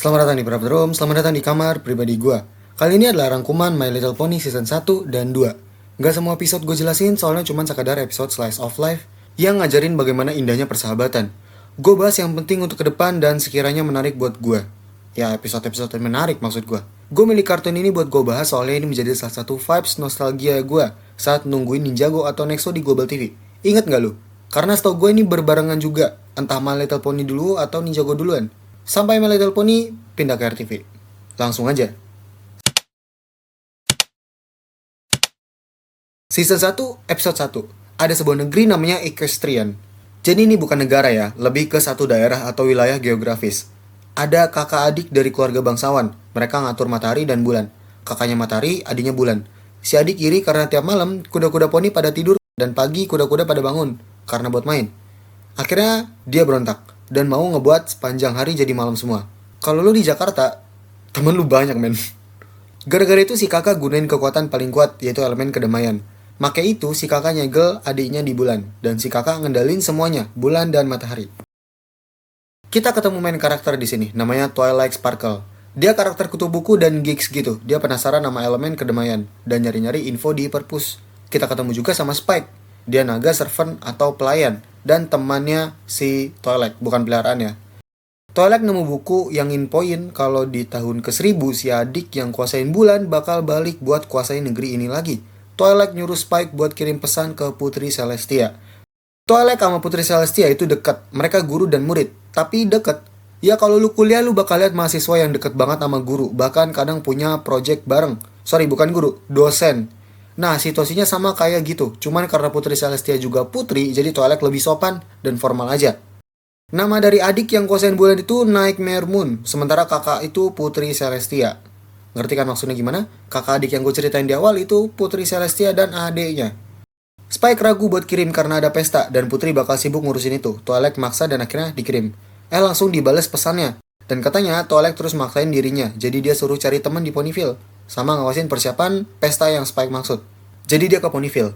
Selamat datang di Private Room, selamat datang di kamar pribadi gue. Kali ini adalah rangkuman My Little Pony Season 1 dan 2. Gak semua episode gue jelasin, soalnya cuma sekadar episode slice of life yang ngajarin bagaimana indahnya persahabatan. Gue bahas yang penting untuk ke depan dan sekiranya menarik buat gue. Ya, episode-episode yang menarik maksud gue. Gue milih kartun ini buat gue bahas soalnya ini menjadi salah satu vibes nostalgia gue saat nungguin Ninjago atau Nexo di Global TV. Ingat gak lu? Karena setahu gue ini berbarengan juga, entah My Little Pony dulu atau Ninjago duluan. Sampai My Little Pony pindah ke RTV. Langsung aja. Season 1, episode 1. Ada sebuah negeri namanya Equestrian. Jadi ini bukan negara ya, lebih ke satu daerah atau wilayah geografis. Ada kakak adik dari keluarga bangsawan. Mereka ngatur matahari dan bulan. Kakaknya matahari, adiknya bulan. Si adik iri karena tiap malam kuda-kuda poni pada tidur dan pagi kuda-kuda pada bangun karena buat main. Akhirnya dia berontak dan mau ngebuat sepanjang hari jadi malam semua. Kalau lu di Jakarta, temen lu banyak men. Gara-gara itu si kakak gunain kekuatan paling kuat, yaitu elemen kedamaian. Maka itu si kakak nyegel adiknya di bulan, dan si kakak ngendalin semuanya, bulan dan matahari. Kita ketemu main karakter di sini, namanya Twilight Sparkle. Dia karakter kutu buku dan geeks gitu. Dia penasaran sama elemen kedamaian dan nyari-nyari info di perpus. Kita ketemu juga sama Spike. Dia naga servant atau pelayan dan temannya si Twilight, bukan peliharaan ya. Twilight nemu buku yang infoin kalau di tahun ke-1000 si adik yang kuasain bulan bakal balik buat kuasain negeri ini lagi. Twilight nyuruh Spike buat kirim pesan ke Putri Celestia. Twilight sama Putri Celestia itu dekat, mereka guru dan murid. Tapi deket, ya kalau lu kuliah lu bakal lihat mahasiswa yang deket banget sama guru. Bahkan kadang punya project bareng. Sorry, bukan guru, dosen. Nah, situasinya sama kayak gitu. Cuman karena Putri Celestia juga putri, jadi Twilight lebih sopan dan formal aja. Nama dari adik yang kuasain bulan itu Nightmare Moon, sementara kakak itu Putri Celestia. Ngerti kan maksudnya gimana? Kakak adik yang gue ceritain di awal itu Putri Celestia dan adiknya. Spike ragu buat kirim karena ada pesta, dan Putri bakal sibuk ngurusin itu. Twilight maksa dan akhirnya dikirim. Langsung dibales pesannya. Dan katanya Twilight terus maksain dirinya, jadi dia suruh cari teman di Ponyville. Sama ngawasin persiapan pesta yang Spike maksud. Jadi dia ke Ponyville.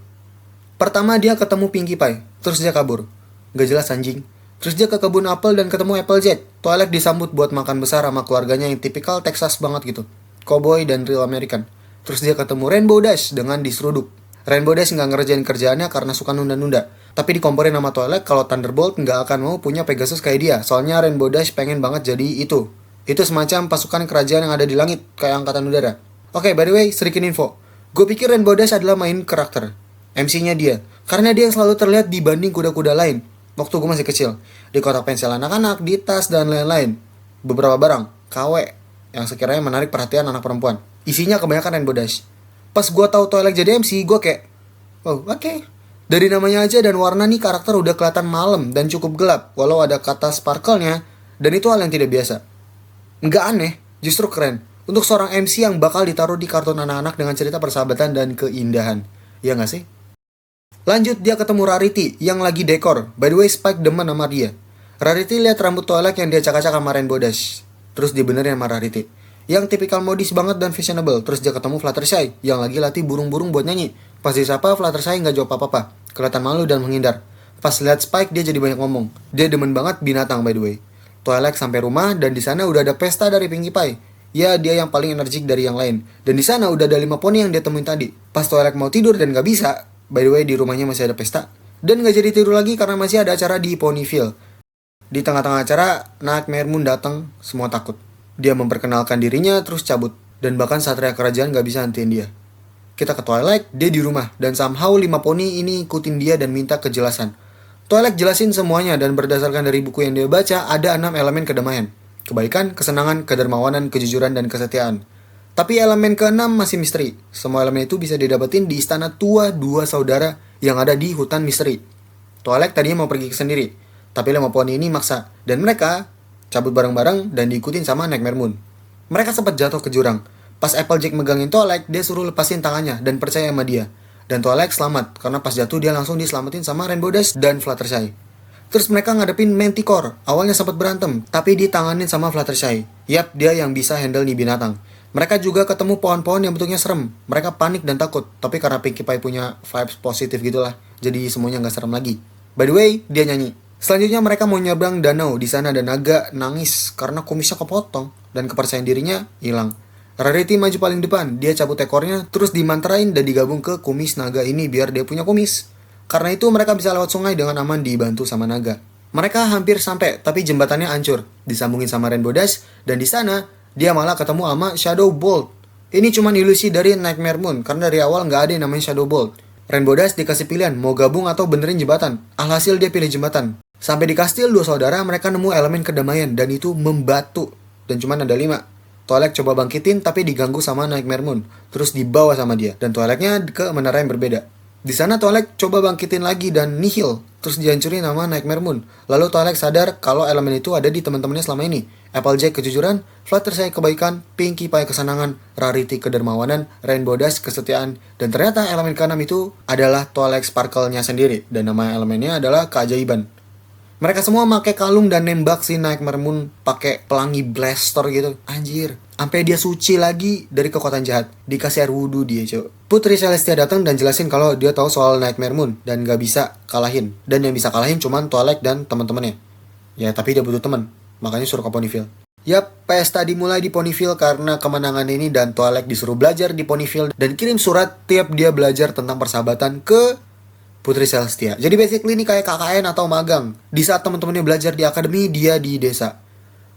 Pertama dia ketemu Pinkie Pie, terus dia kabur. Gak jelas anjing. Terus dia ke kebun apel dan ketemu Applejack. Twilight disambut buat makan besar sama keluarganya yang tipikal Texas banget gitu. Cowboy dan real American. Terus dia ketemu Rainbow Dash dengan diseruduk. Rainbow Dash nggak ngerjain kerjaannya karena suka nunda-nunda. Tapi dikomporin sama Twilight kalau Thunderbolt nggak akan mau punya Pegasus kayak dia. Soalnya Rainbow Dash pengen banget jadi itu. Itu semacam pasukan kerajaan yang ada di langit, kayak angkatan udara. Oke, by the way, sedikit info. Gue pikir Rainbow Dash adalah main karakter. MC-nya dia. Karena dia yang selalu terlihat dibanding kuda-kuda lain. Waktu gue masih kecil. Di kotak pensil anak-anak, di tas, dan lain-lain. Beberapa barang, KW, yang sekiranya menarik perhatian anak perempuan. Isinya kebanyakan Rainbow Dash. Pas gue tahu Twilight jadi MC, gue kayak, oh oke. Dari namanya aja dan warna nih karakter udah kelihatan malam dan cukup gelap. Walau ada kata sparkle-nya, dan itu hal yang tidak biasa. Nggak aneh, justru keren. Untuk seorang MC yang bakal ditaruh di kartun anak-anak dengan cerita persahabatan dan keindahan. Iya nggak sih? Lanjut dia ketemu Rarity yang lagi dekor. By the way Spike demen sama dia. Rarity lihat rambut Twilight yang dia acak-acak sama Rainbow Dash. Terus dibenerin sama Rarity. Yang tipikal modis banget dan fashionable. Terus dia ketemu Fluttershy yang lagi latih burung-burung buat nyanyi. Pas disapa Fluttershy nggak jawab apa-apa. Kelihatan malu dan menghindar. Pas lihat Spike dia jadi banyak ngomong. Dia demen banget binatang by the way. Twilight sampai rumah dan di sana udah ada pesta dari Pinkie Pie. Ya dia yang paling energik dari yang lain. Dan di sana udah ada 5 poni yang dia temuin tadi. Pas Twilight mau tidur dan gak bisa. By the way di rumahnya masih ada pesta. Dan gak jadi tidur lagi karena masih ada acara di Ponyville. Di tengah-tengah acara, Nightmare Moon datang, semua takut. Dia memperkenalkan dirinya terus cabut. Dan bahkan satria kerajaan gak bisa hentiin dia. Kita ke Twilight, dia di rumah. Dan somehow 5 poni ini ikutin dia dan minta kejelasan. Twilight jelasin semuanya dan berdasarkan dari buku yang dia baca, ada 6 elemen kedamaian. Kebaikan, kesenangan, kedermawanan, kejujuran, dan kesetiaan. Tapi elemen ke-6 masih misteri. Semua elemen itu bisa didapetin di istana tua 2 saudara yang ada di hutan misteri. Twilight tadinya mau pergi sendiri, tapi 5 poni ini maksa. Dan mereka cabut bareng-bareng dan diikutin sama Nightmare Moon. Mereka sempat jatuh ke jurang. Pas Applejack megangin Twilight, dia suruh lepasin tangannya dan percaya sama dia. Dan Twilight selamat, karena pas jatuh dia langsung diselamatin sama Rainbow Dash dan Fluttershy. Terus mereka ngadepin Manticore. Awalnya sempat berantem, tapi ditanganin sama Fluttershy. Yap, dia yang bisa handle nih binatang. Mereka juga ketemu pohon-pohon yang bentuknya serem. Mereka panik dan takut, tapi karena Pinkie Pie punya vibes positif gitulah, jadi semuanya nggak serem lagi. By the way, dia nyanyi. Selanjutnya mereka mau nyebrang danau. Di sana ada naga nangis karena kumisnya kepotong. dan kepercayaan dirinya hilang. Rarity maju paling depan, dia cabut ekornya, terus dimantrain dan digabung ke kumis naga ini biar dia punya kumis. Karena itu mereka bisa lewat sungai dengan aman dibantu sama naga. Mereka hampir sampai, tapi jembatannya hancur, disambungin sama Rainbow Dash, dan di sana dia malah ketemu sama Shadow Bolt. Ini cuma ilusi dari Nightmare Moon, karena dari awal nggak ada yang namanya Shadow Bolt. Rainbow Dash dikasih pilihan, mau gabung atau benerin jembatan. Alhasil dia pilih jembatan. Sampai di kastil dua saudara, mereka nemu elemen kedamaian, dan itu membatu. Dan cuma ada 5. Twilight coba bangkitin tapi diganggu sama Nightmare Moon, terus dibawa sama dia, dan Twilightnya ke menara yang berbeda. Di sana Twilight coba bangkitin lagi dan nihil, terus dihancurin sama Nightmare Moon. Lalu Twilight sadar kalau elemen itu ada di teman-temannya selama ini. Applejack kejujuran, Fluttershy kebaikan, Pinkie Pie kesenangan, Rarity kedermawanan, Rainbow Dash kesetiaan, dan ternyata elemen keenam itu adalah Twilight Sparkle-nya sendiri, dan nama elemennya adalah keajaiban. Mereka semua pakai kalung dan nembak si Nightmare Moon pakai pelangi blaster gitu. Anjir. Sampai dia suci lagi dari kekuatan jahat. Dikasih air wudhu dia, cok. Putri Celestia datang dan jelasin kalau dia tahu soal Nightmare Moon dan gak bisa kalahin. Dan yang bisa kalahin cuman Twilight dan teman-temannya. Ya, tapi dia butuh teman. Makanya suruh ke Ponyville. Yap, pesta dimulai di Ponyville karena kemenangan ini dan Twilight disuruh belajar di Ponyville dan kirim surat tiap dia belajar tentang persahabatan ke Putri Celestia. Jadi basically ini kayak KKN atau magang. Di saat teman-temannya belajar di akademi, dia di desa.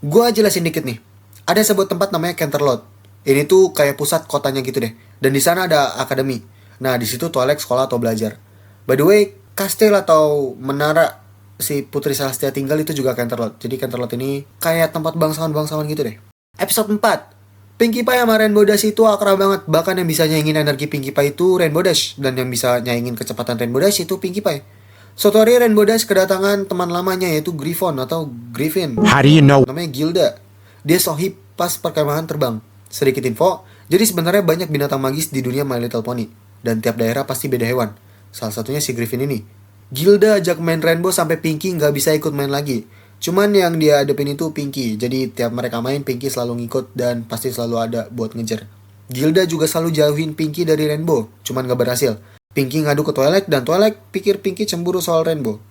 Gua jelasin dikit nih. Ada sebuah tempat namanya Canterlot. Ini tuh kayak pusat kotanya gitu deh. Dan di sana ada akademi. Nah, di situ Twilight sekolah atau belajar. By the way, kastil atau menara si Putri Celestia tinggal itu juga Canterlot. Jadi Canterlot ini kayak tempat bangsawan-bangsawan gitu deh. Episode 4. Pinkie Pie sama Rainbow Dash itu akrab banget. Bahkan yang bisa nyaingin energi Pinkie Pie itu Rainbow Dash. Dan yang bisa nyaingin kecepatan Rainbow Dash itu Pinkie Pie. Suatu hari Rainbow Dash kedatangan teman lamanya yaitu Griffon atau Griffin. How do you know? Namanya Gilda. Dia sohib pas perkemahan terbang. Sedikit info, jadi sebenarnya banyak binatang magis di dunia My Little Pony. Dan tiap daerah pasti beda hewan. Salah satunya si Griffin ini. Gilda ajak main Rainbow sampai Pinkie nggak bisa ikut main lagi. Cuman yang dia hadapin itu Pinkie. Jadi tiap mereka main, Pinkie selalu ngikut dan pasti selalu ada buat ngejar. Gilda juga selalu jauhin Pinkie dari Rainbow. Cuman gak berhasil. Pinkie ngadu ke Twilight dan Twilight pikir Pinkie cemburu soal Rainbow.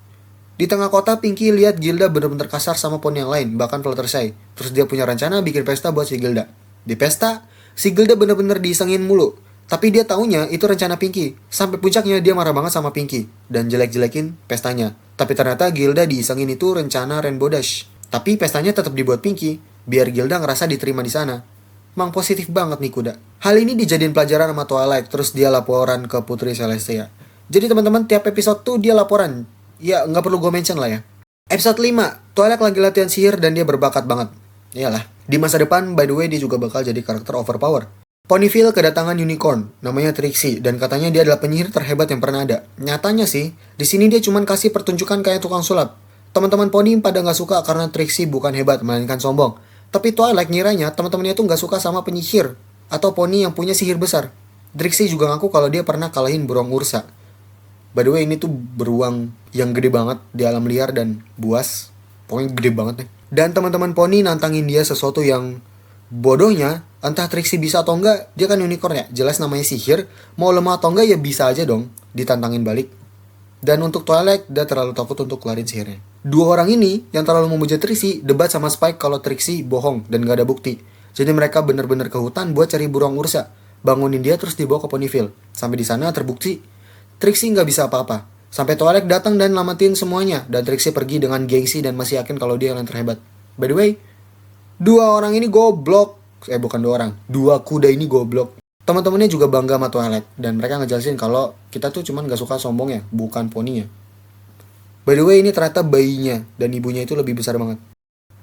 Di tengah kota, Pinkie lihat Gilda bener-bener kasar sama poni yang lain, bahkan Fluttershy. Terus dia punya rencana bikin pesta buat si Gilda. Di pesta, si Gilda bener-bener disengin mulu. Tapi dia taunya itu rencana Pinkie. Sampai puncaknya dia marah banget sama Pinkie dan jelek-jelekin pestanya. Tapi ternyata Gilda disengin itu rencana Rainbow Dash. Tapi pestanya tetap dibuat Pinkie biar Gilda ngerasa diterima di sana. Mang positif banget nih kuda. Hal ini dijadiin pelajaran sama Twilight, terus dia laporan ke Putri Celestia. Jadi teman-teman tiap episode tuh dia laporan. Ya nggak perlu gue mention lah ya. Episode 5, Twilight lagi latihan sihir dan dia berbakat banget. Iyalah, di masa depan by the way dia juga bakal jadi karakter overpower. Ponyville kedatangan unicorn, namanya Trixie, dan katanya dia adalah penyihir terhebat yang pernah ada. Nyatanya sih, di sini dia cuma kasih pertunjukan kayak tukang sulap. Teman-teman Pony pada nggak suka karena Trixie bukan hebat, melainkan sombong. Tapi Twilight ngiranya teman-temannya tuh nggak suka sama penyihir atau Pony yang punya sihir besar. Trixie juga ngaku kalau dia pernah kalahin beruang Ursa. By the way, ini tuh beruang yang gede banget di alam liar dan buas. Pokoknya gede banget nih. Dan teman-teman Pony nantangin dia sesuatu yang bodohnya, entah Trixie bisa atau enggak, dia kan unicorn ya, jelas namanya sihir, mau lemah atau enggak ya bisa aja dong, ditantangin balik. Dan untuk Twilight, dia terlalu takut untuk keluarin sihirnya. Dua orang ini, yang terlalu memuja Trixie, debat sama Spike kalau Trixie bohong dan gak ada bukti. Jadi mereka bener-bener ke hutan buat cari beruang Ursa, bangunin dia terus dibawa ke Ponyville. Sampai di sana terbukti, Trixie gak bisa apa-apa. Sampai Twilight datang dan lamatin semuanya, dan Trixie pergi dengan gengsi dan masih yakin kalau dia yang terhebat. By the way, dua orang ini goblok. Bukan dua orang. Dua kuda ini goblok. Teman-temannya juga bangga sama Twilight. Dan mereka ngejelasin kalau kita tuh cuman gak suka sombongnya, bukan poninya. By the way, ini ternyata bayinya. Dan ibunya itu lebih besar banget.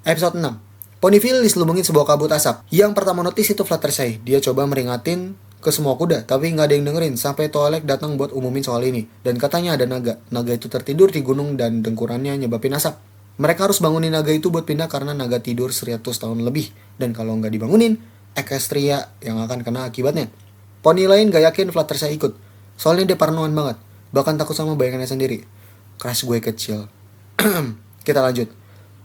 Episode 6. Ponyville diselubungin sebuah kabut asap. Yang pertama notice itu Fluttershy. Dia coba meringatin ke semua kuda, tapi gak ada yang dengerin. Sampai Twilight datang buat umumin soal ini. Dan katanya ada naga. Naga itu tertidur di gunung dan dengkurannya nyebabin asap. Mereka harus bangunin naga itu buat pindah karena naga tidur 100 tahun lebih. Dan kalau nggak dibangunin, Equestria yang akan kena akibatnya. Pony lain gak yakin Fluttershy ikut. Soalnya dia parnoan banget. Bahkan takut sama bayangannya sendiri. Crush gue kecil. Kita lanjut.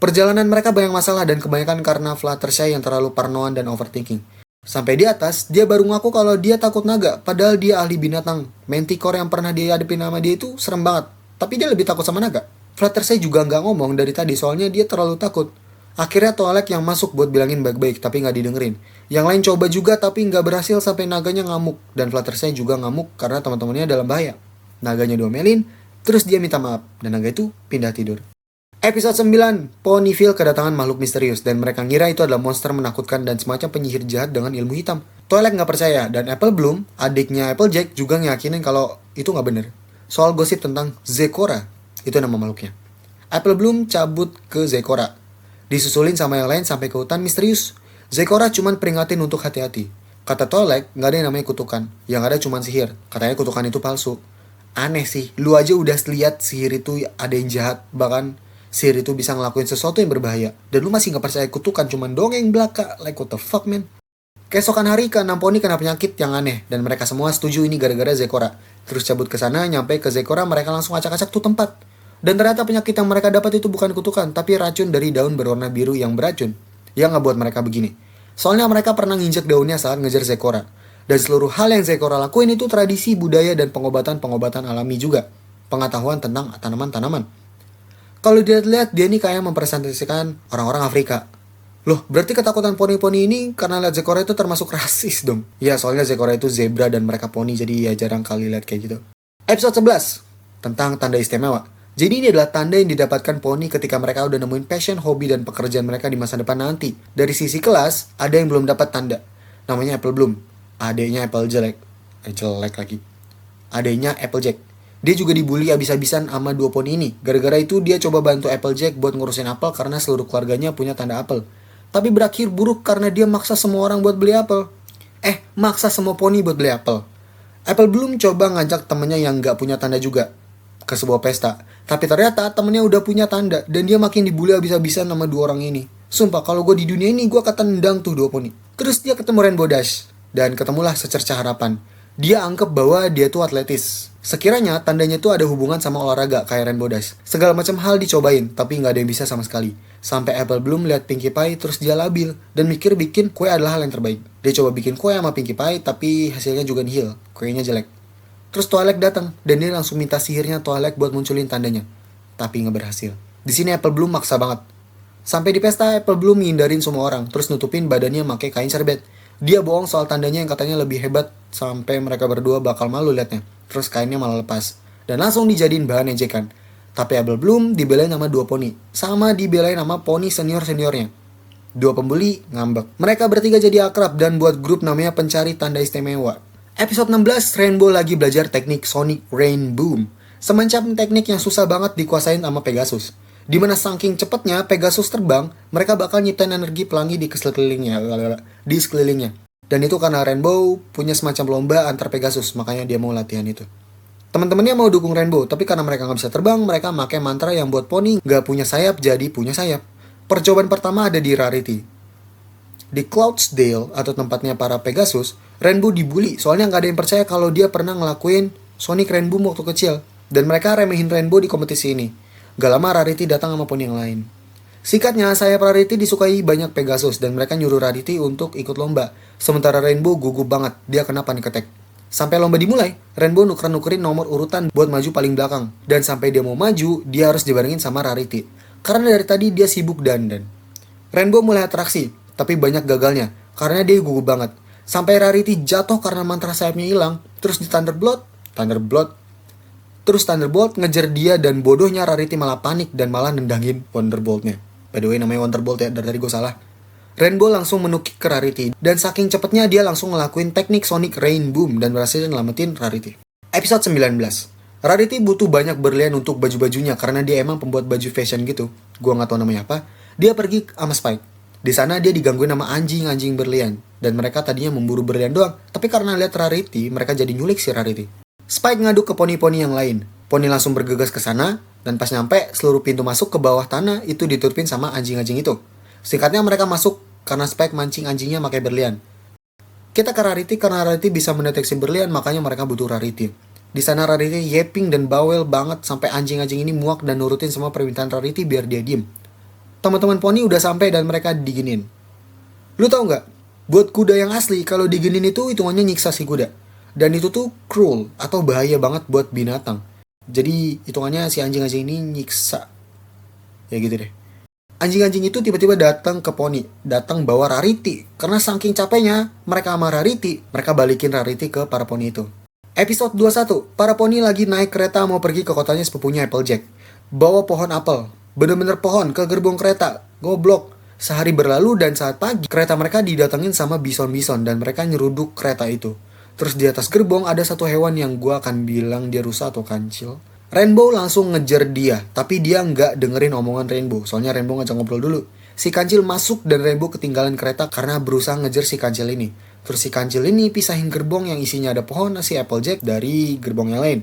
Perjalanan mereka banyak masalah dan kebanyakan karena Fluttershy yang terlalu parnoan dan overthinking. Sampai di atas, dia baru ngaku kalau dia takut naga. Padahal dia ahli binatang. Manticore yang pernah dia hadapin sama dia itu serem banget. Tapi dia lebih takut sama naga. Fluttershy juga nggak ngomong dari tadi soalnya dia terlalu takut. Akhirnya Twilight yang masuk buat bilangin baik-baik tapi nggak didengerin. Yang lain coba juga tapi nggak berhasil sampai naganya ngamuk. Dan Fluttershy juga ngamuk karena teman-temannya dalam bahaya. Naganya diomelin, terus dia minta maaf. Dan naga itu pindah tidur. Episode 9, Ponyville kedatangan makhluk misterius dan mereka ngira itu adalah monster menakutkan dan semacam penyihir jahat dengan ilmu hitam. Twilight nggak percaya dan Apple Bloom, adiknya Applejack juga ngeyakinin kalau itu nggak bener. Soal gosip tentang Zecora, itu nama makhluknya. Apple Bloom cabut ke Zecora, disusulin sama yang lain sampai ke hutan misterius. Zecora cuman peringatin untuk hati-hati. Kata Twilight, nggak ada yang namanya kutukan, yang ada cuman sihir. Katanya kutukan itu palsu. Aneh sih, lu aja udah lihat sihir itu ada yang jahat, bahkan sihir itu bisa ngelakuin sesuatu yang berbahaya. Dan lu masih gak percaya kutukan cuman dongeng belaka. Like what the fuck man. Keesokan hari ke-6 poni kena penyakit yang aneh. Dan mereka semua setuju ini gara-gara Zecora. Terus cabut ke sana, nyampe ke Zecora mereka langsung acak-acak tuh tempat. Dan ternyata penyakit yang mereka dapat itu bukan kutukan, tapi racun dari daun berwarna biru yang beracun. Yang ngebuat mereka begini. Soalnya mereka pernah nginjek daunnya saat ngejar Zecora. Dan seluruh hal yang Zecora lakuin itu tradisi, budaya, dan pengobatan-pengobatan alami juga. Pengetahuan tentang tanaman-tanaman. Kalau dilihat-lihat dia nih kayak mempresentasikan orang-orang Afrika. Loh, berarti ketakutan poni-poni ini karena lihat Zecora itu termasuk rasis dong. Ya, soalnya Zecora itu zebra dan mereka poni, jadi ya jarang kali lihat kayak gitu. Episode 11, tentang tanda istimewa. Jadi ini adalah tanda yang didapatkan poni ketika mereka udah nemuin passion, hobi, dan pekerjaan mereka di masa depan nanti. Dari sisi kelas, ada yang belum dapat tanda. Namanya Apple Bloom. Adanya Apple Jelek. Jelek lagi. Adanya Applejack. Dia juga dibully abis-abisan sama dua poni ini. Gara-gara itu dia coba bantu Applejack buat ngurusin apel karena seluruh keluarganya punya tanda apel. Tapi berakhir buruk karena dia maksa semua orang buat beli apel. Maksa semua poni buat beli apel. Apple Bloom coba ngajak temennya yang gak punya tanda juga ke sebuah pesta. Tapi ternyata temennya udah punya tanda dan dia makin dibully abis-abisan sama dua orang ini. Sumpah kalau gue di dunia ini gue akan tendang tuh dua poni. Terus dia ketemu Rainbow Dash dan ketemulah secercah harapan. Dia anggap bahwa dia tuh atletis. Sekiranya tandanya tuh ada hubungan sama olahraga kayak Rainbow Dash. Segala macam hal dicobain, tapi nggak ada yang bisa sama sekali. Sampai Apple Bloom lihat Pinkie Pie, terus dia labil dan mikir bikin kue adalah hal yang terbaik. Dia coba bikin kue sama Pinkie Pie, tapi hasilnya juga nihil. Kuenya jelek. Terus Twilight datang dan dia langsung minta sihirnya Twilight buat munculin tandanya. Tapi nggak berhasil. Di sini Apple Bloom maksa banget. Sampai di pesta Apple Bloom ngindarin semua orang, terus nutupin badannya pakai kain serbet. Dia bohong soal tandanya yang katanya lebih hebat sampai mereka berdua bakal malu liatnya. Terus kainnya malah lepas dan langsung dijadiin bahan ejekan. Tapi Apple Bloom dibelain sama dua poni, sama dibelain sama poni senior-seniornya. Dua pembeli ngambek. Mereka bertiga jadi akrab dan buat grup namanya Pencari Tanda Istimewa. Episode 16, Rainbow lagi belajar teknik Sonic Rain Boom. Semacam teknik yang susah banget dikuasain sama Pegasus. Dimana saking cepatnya Pegasus terbang, mereka bakal nyiptain energi pelangi di sekelilingnya. Dan itu karena Rainbow punya semacam lomba antar Pegasus, makanya dia mau latihan itu. Teman-temannya mau dukung Rainbow, tapi karena mereka nggak bisa terbang, mereka pakai mantra yang buat poni nggak punya sayap jadi punya sayap. Percobaan pertama ada di Rarity. Di Cloudsdale atau tempatnya para Pegasus, Rainbow dibully soalnya nggak ada yang percaya kalau dia pernah ngelakuin Sonic Rain Boom waktu kecil. Dan mereka remehin Rainbow di kompetisi ini. Gak lama Rarity datang sama poni yang lain. Sikatnya, sayap Rarity disukai banyak Pegasus dan mereka nyuruh Rarity untuk ikut lomba. Sementara Rainbow gugup banget, dia kena panic attack. Sampai lomba dimulai, Rainbow nukerin nomor urutan buat maju paling belakang. Dan sampai dia mau maju, dia harus dibarengin sama Rarity. Karena dari tadi dia sibuk dandan. Rainbow mulai atraksi, tapi banyak gagalnya, karena dia gugup banget. Sampai Rarity jatuh karena mantra sayapnya hilang, terus di Thunderbolt ngejar dia dan bodohnya Rarity malah panik dan malah nendangin Wonderbolt-nya. By the way namanya Wonderbolt ya, dari tadi gue salah. Rainbow langsung menukik ke Rarity dan saking cepetnya dia langsung ngelakuin teknik Sonic Rain Boom dan berhasil nyelamatin Rarity. Episode 19. Rarity butuh banyak berlian untuk baju-bajunya karena dia emang pembuat baju fashion gitu. Gue gak tahu namanya apa. Dia pergi sama Spike. Di sana dia digangguin sama anjing-anjing berlian dan mereka tadinya memburu berlian doang, tapi karena lihat Rarity, mereka jadi nyulik si Rarity. Spike ngaduk ke poni-poni yang lain. Poni langsung bergegas ke sana dan pas nyampe seluruh pintu masuk ke bawah tanah itu ditutupin sama anjing-anjing itu. Singkatnya mereka masuk karena Spike mancing anjingnya pakai berlian. Kita ke Rarity karena Rarity bisa mendeteksi berlian, makanya mereka butuh Rarity. Di sana Rarity yapping dan bawel banget sampai anjing-anjing ini muak dan nurutin semua permintaan Rarity biar dia diem. Teman-teman poni udah sampai dan mereka diginin. Lu tau nggak? Buat kuda yang asli kalau diginin itu hitungannya nyiksa si kuda. Dan itu tuh cruel atau bahaya banget buat binatang. Jadi hitungannya si anjing-anjing ini nyiksa. Ya gitu deh. Anjing-anjing itu tiba-tiba datang ke Pony, datang bawa Rarity. Karena saking capeknya mereka sama Rarity, mereka balikin Rarity ke para poni itu. Episode 21, para poni lagi naik kereta mau pergi ke kotanya sepupunya Applejack. Bawa pohon apel, bener-bener pohon ke gerbong kereta, goblok. Sehari berlalu dan saat pagi, kereta mereka didatengin sama bison-bison dan mereka nyeruduk kereta itu. Terus di atas gerbong ada satu hewan yang gue akan bilang dia rusa atau kancil. Rainbow langsung ngejar dia, tapi dia nggak dengerin omongan Rainbow, soalnya Rainbow ngajak ngobrol dulu. Si kancil masuk dan Rainbow ketinggalan kereta karena berusaha ngejar si kancil ini. Terus si kancil ini pisahin gerbong yang isinya ada pohon si Applejack dari gerbong yang lain.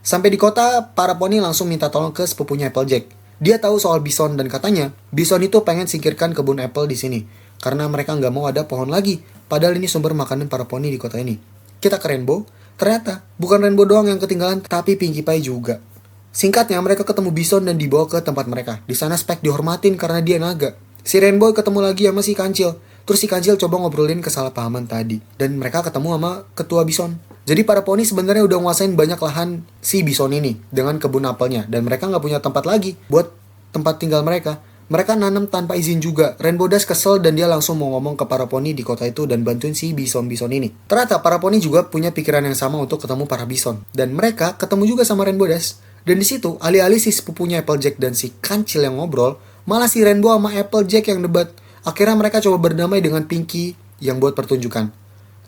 Sampai di kota, para poni langsung minta tolong ke sepupunya Applejack. Dia tahu soal bison dan katanya, bison itu pengen singkirkan kebun apple di sini. Karena mereka nggak mau ada pohon lagi. Padahal ini sumber makanan para poni di kota ini. Kita ke Rainbow. Ternyata, bukan Rainbow doang yang ketinggalan, tapi Pinkie Pie juga. Singkatnya, mereka ketemu bison dan dibawa ke tempat mereka. Di sana Spike dihormatin karena dia naga. Si Rainbow ketemu lagi sama si kancil. Terus si kancil coba ngobrolin kesalahpahaman tadi. Dan mereka ketemu sama ketua bison. Jadi para poni sebenarnya udah nguasain banyak lahan si bison ini dengan kebun apelnya. Dan mereka nggak punya tempat lagi buat tempat tinggal mereka. Mereka nanam tanpa izin juga. Rainbow Dash kesel dan dia langsung mau ngomong ke para poni di kota itu dan bantuin si bison-bison ini. Ternyata para poni juga punya pikiran yang sama untuk ketemu para bison. Dan mereka ketemu juga sama Rainbow Dash. Dan di situ alih-alih si sepupunya Applejack dan si kancil yang ngobrol, malah si Rainbow sama Applejack yang debat. Akhirnya mereka coba berdamai dengan Pinkie yang buat pertunjukan.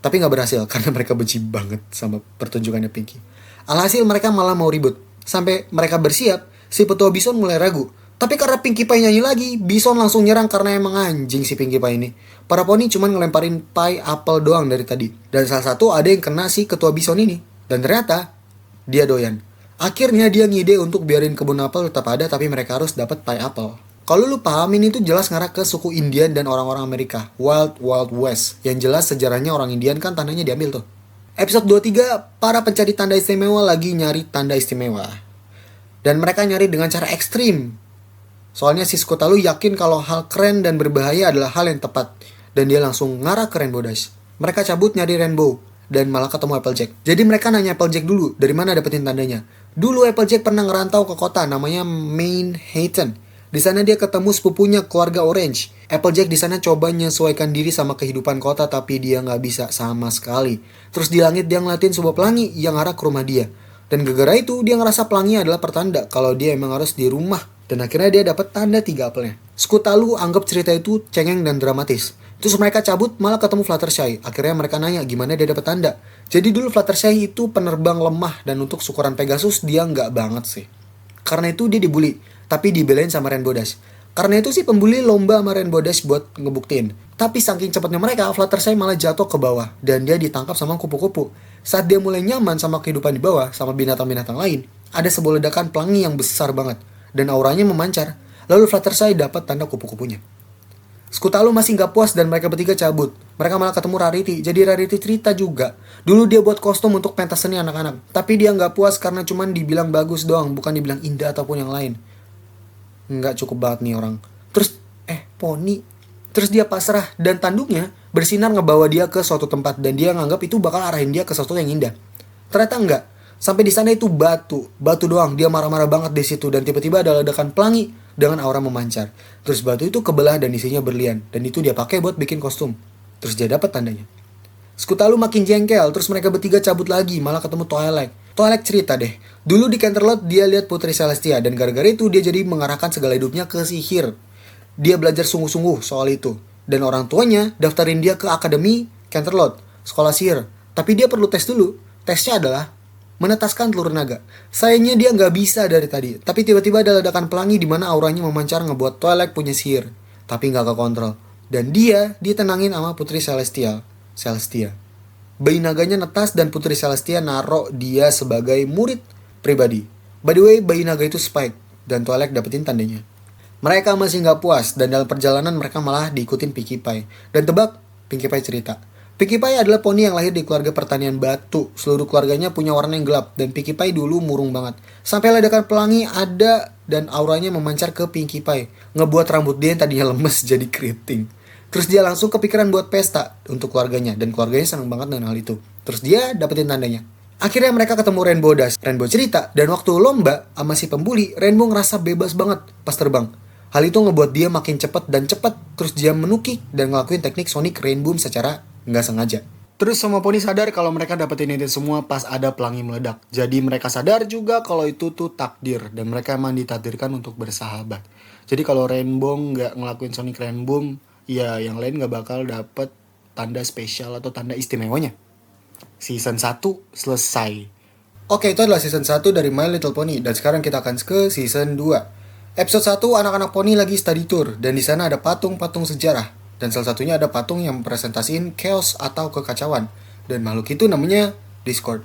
Tapi nggak berhasil karena mereka benci banget sama pertunjukannya Pinkie. Alhasil mereka malah mau ribut. Sampai mereka bersiap, si petua bison mulai ragu. Tapi karena Pinkie Pie nyanyi lagi, bison langsung nyerang karena emang anjing si Pinkie Pie ini. Para poni cuma ngelemparin pie apel doang dari tadi. Dan salah satu ada yang kena si ketua bison ini. Dan ternyata dia doyan. Akhirnya dia ngide untuk biarin kebun apel tetap ada tapi mereka harus dapat pie apel. Kalau lu pahamin itu jelas ngarah ke suku Indian dan orang-orang Amerika, Wild Wild West. Yang jelas sejarahnya orang Indian kan tandanya diambil tuh. Episode 23, para pencari tanda istimewa lagi nyari tanda istimewa. Dan mereka nyari dengan cara ekstrim. Soalnya si Skotalu yakin kalau hal keren dan berbahaya adalah hal yang tepat. Dan dia langsung ngarah ke Rainbow Dash. Mereka cabut nyari Rainbow. Dan malah ketemu Applejack. Jadi mereka nanya Applejack dulu, dari mana dapetin tandanya. Dulu Applejack pernah ngerantau ke kota namanya Manhattan. Di sana dia ketemu sepupunya keluarga Orange. Applejack di sana coba menyesuaikan diri sama kehidupan kota tapi dia nggak bisa sama sekali. Terus di langit dia ngeliatin sebuah pelangi yang arah ke rumah dia. Dan gara-gara itu dia ngerasa pelangi adalah pertanda kalau dia emang harus di rumah. Dan akhirnya dia dapat tanda 3 apelnya. Skotalu anggap cerita itu cengeng dan dramatis. Terus mereka cabut malah ketemu Fluttershy. Akhirnya mereka nanya gimana dia dapat tanda. Jadi dulu Fluttershy itu penerbang lemah dan untuk syukuran Pegasus dia nggak banget sih. Karena itu dia dibully. Tapi dibelain sama Rainbow Dash. Karena itu sih pembuli lomba sama Rainbow Dash buat ngebuktiin. Tapi saking cepatnya mereka, Fluttershy malah jatuh ke bawah. Dan dia ditangkap sama kupu-kupu. Saat dia mulai nyaman sama kehidupan di bawah, sama binatang-binatang lain, ada sebuah ledakan pelangi yang besar banget. Dan auranya memancar. Lalu Fluttershy dapat tanda kupu-kupunya. Skotalu masih gak puas dan mereka bertiga cabut. Mereka malah ketemu Rarity. Jadi Rarity cerita juga. Dulu dia buat kostum untuk pentas seni anak-anak. Tapi dia gak puas karena cuman dibilang bagus doang, bukan dibilang indah ataupun yang lain. Nggak cukup banget nih orang. Terus poni. Terus dia pasrah dan tanduknya bersinar ngebawa dia ke suatu tempat dan dia nganggap itu bakal arahin dia ke sesuatu yang indah. Ternyata enggak. Sampai di sana itu batu doang. Dia marah-marah banget di situ dan tiba-tiba ada ledakan pelangi dengan aura memancar. Terus batu itu kebelah dan isinya berlian dan itu dia pakai buat bikin kostum. Terus dia dapat tandanya. Skotalu makin jengkel, terus mereka bertiga cabut lagi, malah ketemu Twilight. Twilight cerita deh, dulu di Canterlot dia lihat Putri Celestia dan gara-gara itu dia jadi mengarahkan segala hidupnya ke sihir. Dia belajar sungguh-sungguh soal itu. Dan orang tuanya daftarin dia ke Akademi Canterlot, sekolah sihir. Tapi dia perlu tes dulu. Tesnya adalah menetaskan telur naga. Sayangnya dia nggak bisa dari tadi. Tapi tiba-tiba ada ledakan pelangi di mana auranya memancar ngebuat Twilight punya sihir. Tapi nggak kekontrol. Dan dia ditenangin sama Putri Celestia. Bayi naganya netas dan Putri Celestia naruh dia sebagai murid pribadi. By the way, bayi naga itu Spike dan Twilight dapetin tandanya. Mereka masih nggak puas dan dalam perjalanan mereka malah diikutin Pinkie Pie. Dan tebak, Pinkie Pie cerita. Pinkie Pie adalah poni yang lahir di keluarga pertanian batu. Seluruh keluarganya punya warna yang gelap dan Pinkie Pie dulu murung banget. Sampai ledakan pelangi ada dan auranya memancar ke Pinkie Pie. Ngebuat rambut dia yang tadinya lemes jadi keriting. Terus dia langsung kepikiran buat pesta untuk keluarganya. Dan keluarganya senang banget dengan hal itu. Terus dia dapetin tandanya. Akhirnya mereka ketemu Rainbow Dash. Rainbow cerita. Dan waktu lomba sama si pembuli, Rainbow ngerasa bebas banget pas terbang. Hal itu ngebuat dia makin cepat, terus dia menukik dan ngelakuin teknik Sonic Rainboom secara nggak sengaja. Terus semua poni sadar kalau mereka dapetin itu semua pas ada pelangi meledak. Jadi mereka sadar juga kalau itu tuh takdir dan mereka emang ditakdirkan untuk bersahabat. Jadi kalau Rainbow nggak ngelakuin Sonic Rainboom, ya yang lain nggak bakal dapet tanda spesial atau tanda istimewanya. Season 1 selesai. Oke, itu adalah season 1 dari My Little Pony dan sekarang kita akan ke season 2. Episode 1 anak-anak poni lagi study tour dan di sana ada patung-patung sejarah. Dan salah satunya ada patung yang mempresentasiin chaos atau kekacauan. Dan makhluk itu namanya Discord.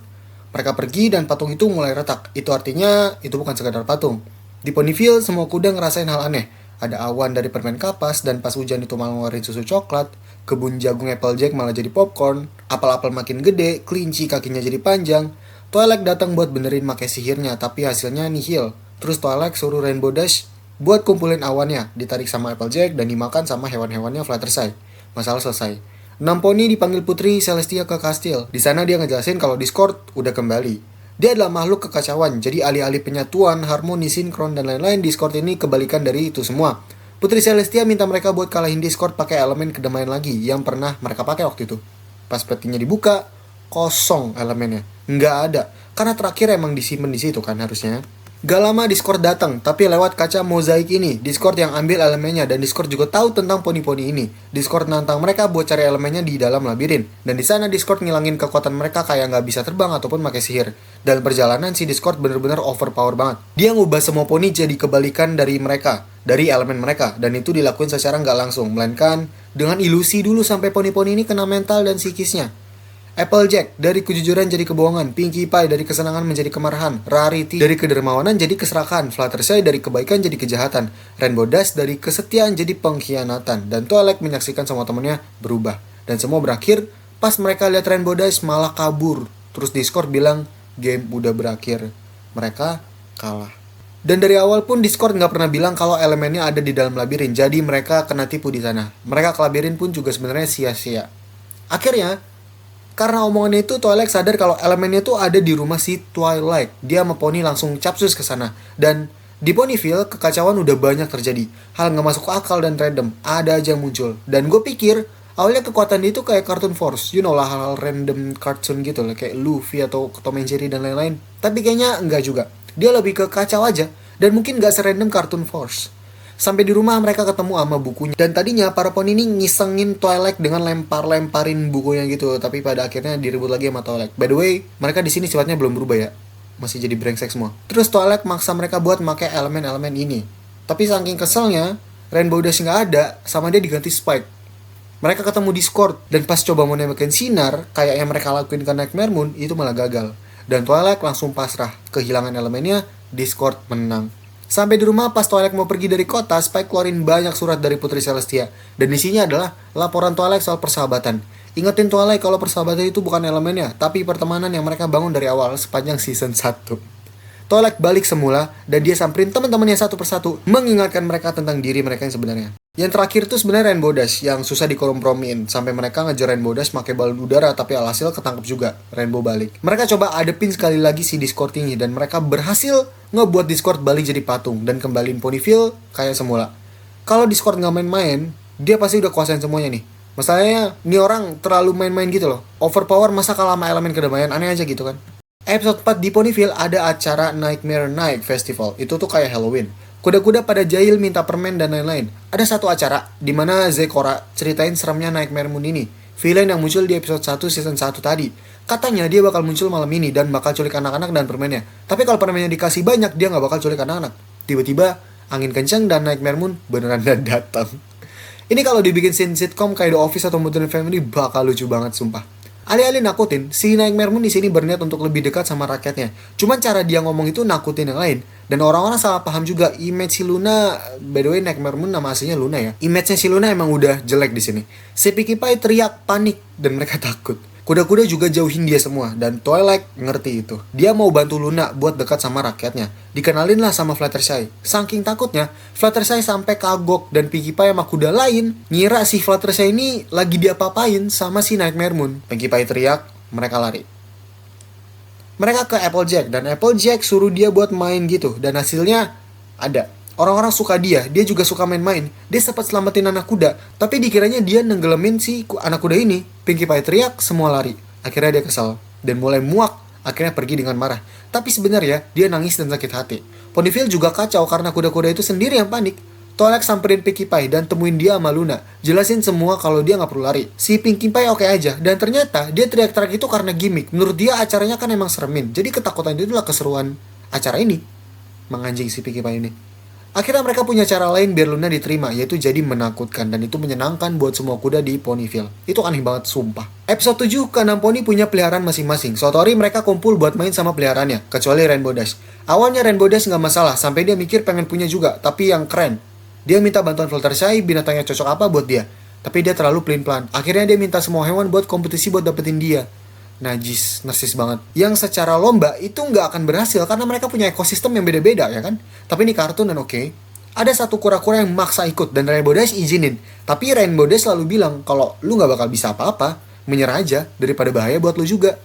Mereka pergi dan patung itu mulai retak. Itu artinya itu bukan sekadar patung. Di Ponyville semua kuda ngerasain hal aneh. Ada awan dari permen kapas dan pas hujan itu malah ngeluarin susu coklat. Kebun jagung Applejack malah jadi popcorn. Apel-apel makin gede, kelinci kakinya jadi panjang. Twilight datang buat benerin make sihirnya tapi hasilnya nihil. Terus Twilight suruh Rainbow Dash buat kumpulin awannya, ditarik sama Applejack dan dimakan sama hewan-hewannya Fluttershy. Masalah selesai. 6 poni dipanggil Putri Celestia ke kastil. Di sana dia ngejelasin kalau Discord udah kembali. Dia adalah makhluk kekacauan, jadi alih-alih penyatuan, harmoni, sinkron, dan lain-lain, Discord ini kebalikan dari itu semua. Putri Celestia minta mereka buat kalahin Discord pakai elemen kedamaian lagi yang pernah mereka pakai waktu itu. Pas petinya dibuka, kosong elemennya. Nggak ada. Karena terakhir emang disimpan di situ kan harusnya. Gak lama Discord datang, tapi lewat kaca mozaik ini, Discord yang ambil elemennya dan Discord juga tahu tentang poni-poni ini. Discord nantang mereka buat cari elemennya di dalam labirin. Dan di sana Discord ngilangin kekuatan mereka kayak nggak bisa terbang ataupun pakai sihir. Dalam perjalanan si Discord bener-bener overpower banget. Dia ngubah semua poni jadi kebalikan dari mereka, dari elemen mereka. Dan itu dilakuin secara nggak langsung, melainkan dengan ilusi dulu sampai poni-poni ini kena mental dan psikisnya. Applejack dari kejujuran jadi kebohongan, Pinkie Pie dari kesenangan menjadi kemarahan, Rarity dari kedermawanan jadi keserakahan, Fluttershy dari kebaikan jadi kejahatan, Rainbow Dash dari kesetiaan jadi pengkhianatan, dan Twilight menyaksikan semua temannya berubah. Dan semua berakhir pas mereka lihat Rainbow Dash malah kabur. Terus Discord bilang game udah berakhir, mereka kalah. Dan dari awal pun Discord nggak pernah bilang kalau elemennya ada di dalam labirin, jadi mereka kena tipu di sana. Mereka ke labirin pun juga sebenarnya sia-sia. Akhirnya karena omongannya itu, Twilight sadar kalau elemennya itu ada di rumah si Twilight. Dia sama Pony langsung capcus ke sana. Dan di Ponyville, kekacauan udah banyak terjadi. Hal nggak masuk akal dan random. Ada aja yang muncul. Dan gue pikir, awalnya kekuatan dia itu kayak Cartoon Force. You know lah, hal-hal random cartoon gitu lah. Kayak Luffy atau Tom and Jerry dan lain-lain. Tapi kayaknya enggak juga. Dia lebih ke kacau aja. Dan mungkin nggak serandom Cartoon Force. Sampai di rumah mereka ketemu sama bukunya. Dan tadinya para poni ini ngisengin Twilight dengan lempar-lemparin bukunya gitu. Tapi pada akhirnya direbut lagi sama Twilight. By the way, mereka di sini sifatnya belum berubah ya. Masih jadi brengsek semua. Terus Twilight maksa mereka buat pakai elemen-elemen ini. Tapi saking keselnya, Rainbow Dash nggak ada, sama dia diganti Spike. Mereka ketemu Discord. Dan pas coba mau nembakin sinar, kayak yang mereka lakuin ke Nightmare Moon, itu malah gagal. Dan Twilight langsung pasrah. Kehilangan elemennya, Discord menang. Sampai di rumah pas Twilight mau pergi dari kota, Spike keluarin banyak surat dari Putri Celestia. Dan isinya adalah laporan Twilight soal persahabatan. Ingetin Twilight kalau persahabatan itu bukan elemennya, tapi pertemanan yang mereka bangun dari awal sepanjang season 1. Twilight balik semula dan dia samperin teman-temannya satu persatu, mengingatkan mereka tentang diri mereka yang sebenarnya. Yang terakhir tuh sebenarnya Rainbow Dash yang susah dikompromiin sampai mereka ngejar Rainbow Dash pakai balon udara tapi alhasil ketangkep juga. Rainbow balik. Mereka coba adepin sekali lagi si Discord ini dan mereka berhasil ngebuat Discord balik jadi patung dan kembaliin Ponyville kayak semula. Kalau Discord nggak main-main, dia pasti udah kuasain semuanya nih. Masalahnya, ini orang terlalu main-main gitu loh. Overpower masa kalah sama elemen kedamaian, aneh aja gitu kan. Episode 4 di Ponyville ada acara Nightmare Night Festival. Itu tuh kayak Halloween. Kuda-kuda pada jahil minta permen dan lain-lain. Ada satu acara di mana Zecora ceritain seremnya Nightmare Moon ini. Villain yang muncul di episode 1 season 1 tadi. Katanya dia bakal muncul malam ini dan bakal culik anak-anak dan permennya. Tapi kalau permennya dikasih banyak, dia nggak bakal culik anak-anak. Tiba-tiba angin kencang dan Nightmare Moon beneran datang. Ini kalau dibikin scene sitcom kayak The Office atau Modern Family bakal lucu banget sumpah. Alih-alih nakutin, si Nightmare Moon di sini berniat untuk lebih dekat sama rakyatnya. Cuman cara dia ngomong itu nakutin yang lain. Dan orang-orang salah paham juga image si Luna. By the way, Nightmare Moon nama aslinya Luna ya. Image-nya si Luna emang udah jelek di sini. Si Pinkie Pie teriak panik dan mereka takut. Kuda-kuda juga jauhin dia semua dan Twilight ngerti itu. Dia mau bantu Luna buat dekat sama rakyatnya. Dikenalin lah sama Fluttershy. Saking takutnya, Fluttershy sampai kagok dan Pinkie Pie sama kuda lain ngira si Fluttershy ini lagi diapa-apain sama si Nightmare Moon. Pinkie Pie teriak, mereka lari. Mereka ke Applejack dan Applejack suruh dia buat main gitu dan hasilnya ada. Orang-orang suka dia juga suka main-main. Dia sempat selamatin anak kuda, tapi dikiranya dia nenggelamin si anak kuda ini. Pinkie Pie teriak, semua lari. Akhirnya dia kesal dan mulai muak, akhirnya pergi dengan marah. Tapi sebenarnya dia nangis dan sakit hati. Ponyville juga kacau karena kuda-kuda itu sendiri yang panik. Twilight samperin Pinkie Pie dan temuin dia sama Luna. Jelasin semua kalau dia nggak perlu lari. Si Pinkie Pie oke aja, dan ternyata dia teriak-teriak itu karena gimmick. Menurut dia acaranya kan emang seremin, jadi ketakutan itu adalah keseruan acara ini. Menganjing si Pinkie Pie ini. Akhirnya mereka punya cara lain biar Luna diterima, yaitu jadi menakutkan, dan itu menyenangkan buat semua kuda di Ponyville. Itu aneh banget, sumpah. Episode 7, ke-6 poni punya peliharaan masing-masing. Suatu hari mereka kumpul buat main sama peliharaannya, kecuali Rainbow Dash. Awalnya Rainbow Dash nggak masalah, sampai dia mikir pengen punya juga, tapi yang keren. Dia minta bantuan Fluttershy, binatangnya cocok apa buat dia. Tapi dia terlalu pelin-pelan. Akhirnya dia minta semua hewan buat kompetisi buat dapetin dia. Najis, narsis banget. Yang secara lomba itu nggak akan berhasil karena mereka punya ekosistem yang beda-beda ya kan. Tapi ini kartun dan oke. Ada satu kura-kura yang maksa ikut dan Rainbow Dash izinin. Tapi Rainbow Dash selalu bilang kalau lu nggak bakal bisa apa-apa, menyerah aja daripada bahaya buat lu juga.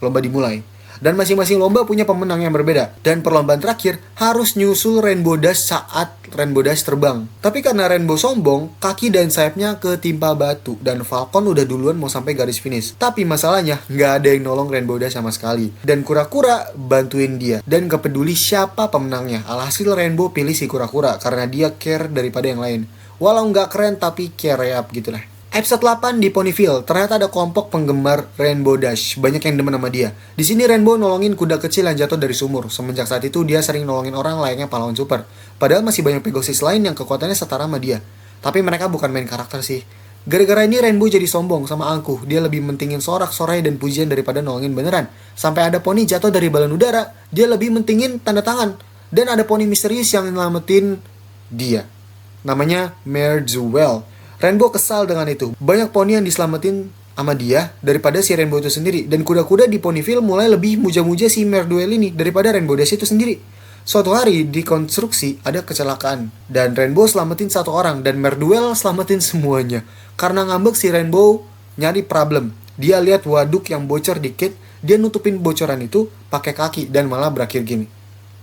Lomba dimulai. Dan masing-masing lomba punya pemenang yang berbeda. Dan perlombaan terakhir harus nyusul Rainbow Dash saat Rainbow Dash terbang. Tapi karena Rainbow sombong, kaki dan sayapnya ketimpa batu. Dan Falcon udah duluan mau sampai garis finish. Tapi masalahnya, nggak ada yang nolong Rainbow Dash sama sekali. Dan kura-kura bantuin dia. Dan gak peduli siapa pemenangnya. Alhasil Rainbow pilih si kura-kura karena dia care daripada yang lain. Walau nggak keren tapi care up gitu lah. Episode 8 di Ponyville, ternyata ada kelompok penggemar Rainbow Dash. Banyak yang demen sama dia. Di sini Rainbow nolongin kuda kecil yang jatuh dari sumur. Semenjak saat itu dia sering nolongin orang layaknya pahlawan super. Padahal masih banyak pegosis lain yang kekuatannya setara sama dia. Tapi mereka bukan main karakter sih. Gara-gara ini Rainbow jadi sombong sama angkuh. Dia lebih mentingin sorak-sorai dan pujian daripada nolongin beneran. Sampai ada poni jatuh dari balon udara, dia lebih mentingin tanda tangan. Dan ada poni misterius yang nyelamatin dia. Namanya Mare Jewel. Rainbow kesal dengan itu. Banyak poni yang diselamatin sama dia daripada si Rainbow itu sendiri. Dan kuda-kuda di Ponyville mulai lebih muja-muja si Mare Jewel ini daripada Rainbow Dash itu sendiri. Suatu hari di konstruksi ada kecelakaan. Dan Rainbow selamatin satu orang dan Mare Jewel selamatin semuanya. Karena ngambek si Rainbow nyari problem. Dia lihat waduk yang bocor dikit, dia nutupin bocoran itu pakai kaki dan malah berakhir gini.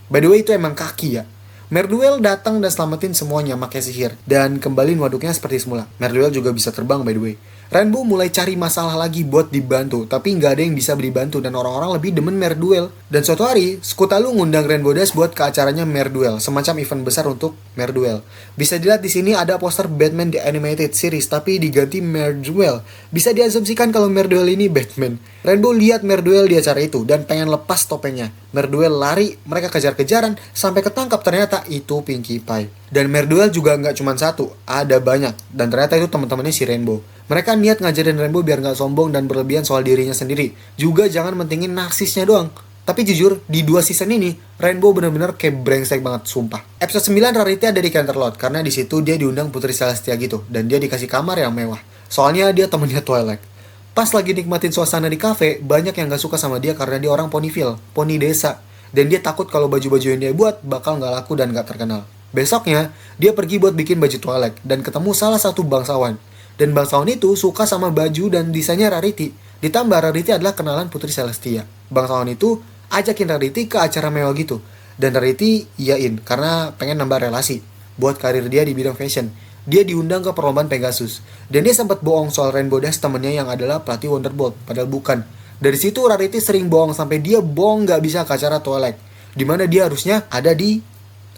By the way itu emang kaki ya. Mare Jewel datang dan selamatin semuanya pakai sihir dan kembaliin waduknya seperti semula. Mare Jewel juga bisa terbang by the way. Rainbow mulai cari masalah lagi buat dibantu, tapi nggak ada yang bisa dibantu dan orang-orang lebih demen Mare Jewel. Dan suatu hari, Scootaloo ngundang Rainbow Dash buat ke acaranya Mare Jewel, semacam event besar untuk Mare Jewel. Bisa dilihat di sini ada poster Batman The Animated Series, tapi diganti Mare Jewel. Bisa diasumsikan kalau Mare Jewel ini Batman. Rainbow lihat Mare Jewel di acara itu dan pengen lepas topengnya. Mare Jewel lari, mereka kejar-kejaran sampai ketangkap, ternyata itu Pinkie Pie. Dan Mare Jewel juga nggak cuma satu, ada banyak. Dan ternyata itu teman-temannya si Rainbow. Mereka niat ngajarin Rainbow biar nggak sombong dan berlebihan soal dirinya sendiri. Juga jangan mentingin narsisnya doang. Tapi jujur, di 2 season ini, Rainbow bener-bener kayak brengsek banget, sumpah. Episode 9 Rarity ada di Canterlot, karena di situ dia diundang Putri Celestia gitu. Dan dia dikasih kamar yang mewah. Soalnya dia temennya Twilight. Pas lagi nikmatin suasana di cafe, banyak yang gak suka sama dia karena dia orang Ponyville, poni desa. Dan dia takut kalau baju-baju yang dia buat bakal gak laku dan gak terkenal. Besoknya, dia pergi buat bikin baju Twilight dan ketemu salah satu bangsawan. Dan bangsawan itu suka sama baju dan desainnya Rarity. Ditambah Rarity adalah kenalan Putri Celestia. Bangsawan itu ajakin Rarity ke acara mewah gitu. Dan Rarity iyain karena pengen nambah relasi buat karir dia di bidang fashion. Dia diundang ke perlombaan Pegasus. Dan dia sempat bohong soal Rainbow Dash temennya yang adalah pelatih Wonderbolt. Padahal bukan. Dari situ Rarity sering bohong sampai dia bohong gak bisa ke acara Twilight. Dimana dia harusnya ada di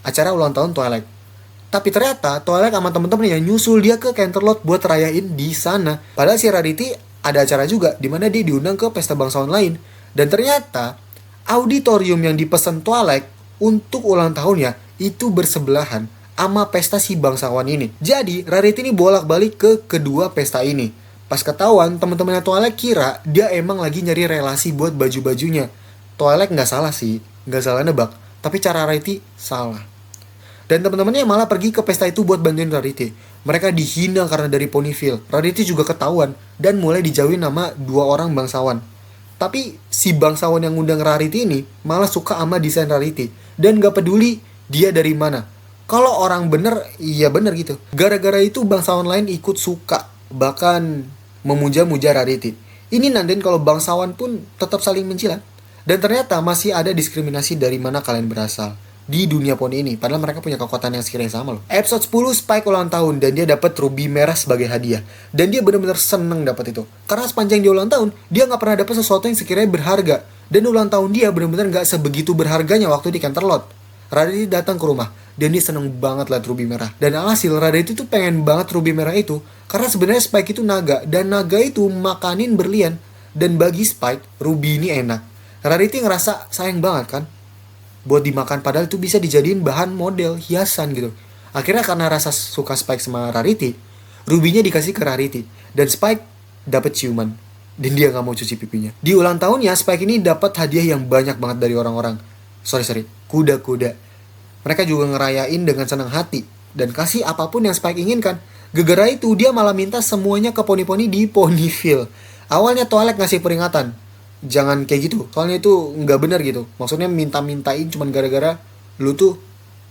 acara ulang tahun Twilight. Tapi ternyata Twilight sama temen-temennya nyusul dia ke Canterlot buat rayain di sana. Padahal si Rarity ada acara juga dimana dia diundang ke pesta bangsawan lain. Dan ternyata auditorium yang dipesan Twilight untuk ulang tahunnya itu bersebelahan sama pesta si bangsawan ini. Jadi Rarity ini bolak-balik ke kedua pesta ini. Pas ketahuan teman-temannya Twilight kira dia emang lagi nyari relasi buat baju-bajunya. Twilight nggak salah sih, nggak salah nebak. Tapi cara Rarity salah. Dan teman-temannya malah pergi ke pesta itu buat bantuin Rarity. Mereka dihina karena dari Ponyville. Rarity juga ketahuan dan mulai dijauhin sama 2 orang bangsawan. Tapi si bangsawan yang ngundang Rarity ini malah suka sama desain Rarity dan gak peduli dia dari mana. Kalau orang bener, iya bener gitu. Gara-gara itu bangsawan lain ikut suka, bahkan memuja-muja Rarity. Ini nandain kalau bangsawan pun tetap saling mencilat. Dan ternyata masih ada diskriminasi dari mana kalian berasal. di dunia poni ini. Padahal mereka punya kekuatan yang sekiranya sama loh. Episode 10, Spike ulang tahun dan dia dapat ruby merah sebagai hadiah. Dan dia benar-benar seneng dapat itu. Karena sepanjang dia ulang tahun, dia nggak pernah dapat sesuatu yang sekiranya berharga. Dan ulang tahun dia benar-benar nggak sebegitu berharganya waktu di Canterlot. Rarity datang ke rumah dan dia seneng banget lihat ruby merah. Dan alhasil Rarity tuh pengen banget ruby merah itu karena sebenarnya Spike itu naga dan naga itu makanin berlian. Dan bagi Spike, ruby ini enak. Rarity ngerasa sayang banget kan buat dimakan, padahal itu bisa dijadiin bahan model hiasan gitu. Akhirnya karena rasa suka Spike sama Rarity, rubinya dikasih ke Rarity dan Spike dapet ciuman dan dia nggak mau cuci pipinya. Di ulang tahunnya Spike ini dapat hadiah yang banyak banget dari orang-orang. Kuda-kuda. Mereka juga ngerayain dengan senang hati dan kasih apapun yang Spike inginkan. Gegara itu dia malah minta semuanya ke poni-poni di Ponyville. Awalnya Twilight ngasih peringatan, jangan kayak gitu, soalnya itu nggak benar gitu. Maksudnya minta-mintain cuman gara-gara lu tuh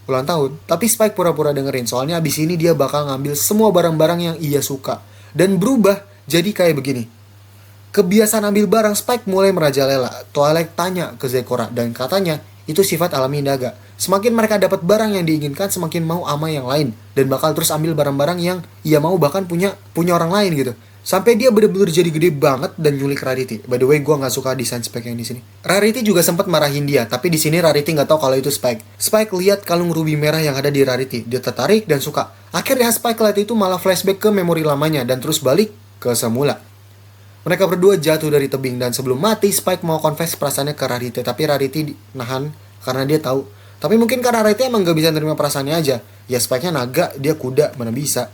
ulang tahun. Tapi Spike pura-pura dengerin, soalnya abis ini dia bakal ngambil semua barang-barang yang ia suka dan berubah jadi kayak begini. Kebiasaan ambil barang Spike mulai merajalela. Twilight tanya ke Zecora dan katanya itu sifat alami naga. Semakin mereka dapat barang yang diinginkan, semakin mau ama yang lain dan bakal terus ambil barang-barang yang ia mau, bahkan punya orang lain gitu. Sampai dia bener-bener jadi gede banget dan nyulik Rarity. By the way, gue nggak suka desain Spike yang di sini. Rarity juga sempat marahin dia, tapi di sini Rarity nggak tahu kalau itu Spike. Spike lihat kalung ruby merah yang ada di Rarity, dia tertarik dan suka. Akhirnya Spike lihat itu malah flashback ke memori lamanya dan terus balik ke semula. Mereka berdua jatuh dari tebing dan sebelum mati Spike mau confess perasaannya ke Rarity, tapi Rarity nahan karena dia tahu. Tapi mungkin karena Rarity emang gak bisa nerima perasaannya aja. Ya Spike-nya naga, dia kuda, mana bisa.